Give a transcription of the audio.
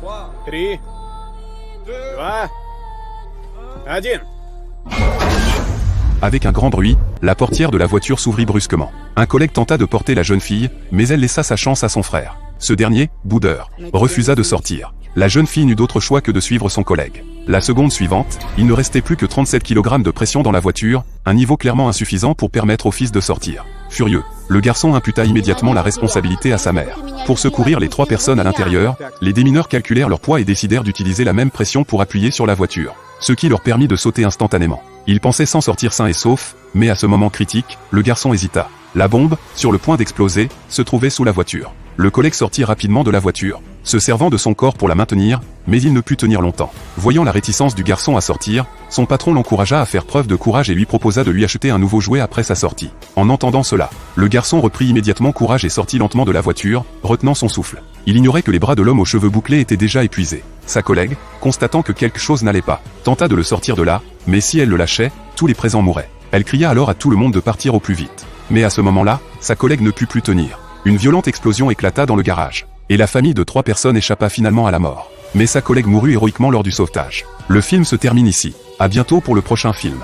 3, 2, 1. Avec un grand bruit, la portière de la voiture s'ouvrit brusquement. Un collègue tenta de porter la jeune fille, mais elle laissa sa chance à son frère. Ce dernier, boudeur, refusa de sortir. La jeune fille n'eut d'autre choix que de suivre son collègue. La seconde suivante, il ne restait plus que 37 kg de pression dans la voiture, un niveau clairement insuffisant pour permettre au fils de sortir. Furieux, le garçon imputa immédiatement la responsabilité à sa mère. Pour secourir les 3 personnes à l'intérieur, les démineurs calculèrent leur poids et décidèrent d'utiliser la même pression pour appuyer sur la voiture, ce qui leur permit de sauter instantanément. Ils pensaient s'en sortir sains et saufs, mais à ce moment critique, le garçon hésita. La bombe, sur le point d'exploser, se trouvait sous la voiture. Le collègue sortit rapidement de la voiture, se servant de son corps pour la maintenir, mais il ne put tenir longtemps. Voyant la réticence du garçon à sortir, son patron l'encouragea à faire preuve de courage et lui proposa de lui acheter un nouveau jouet après sa sortie. En entendant cela, le garçon reprit immédiatement courage et sortit lentement de la voiture, retenant son souffle. Il ignorait que les bras de l'homme aux cheveux bouclés étaient déjà épuisés. Sa collègue, constatant que quelque chose n'allait pas, tenta de le sortir de là, mais si elle le lâchait, tous les présents mourraient. Elle cria alors à tout le monde de partir au plus vite. Mais à ce moment-là, sa collègue ne put plus tenir. Une violente explosion éclata dans le garage, et la famille de 3 personnes échappa finalement à la mort. Mais sa collègue mourut héroïquement lors du sauvetage. Le film se termine ici. À bientôt pour le prochain film.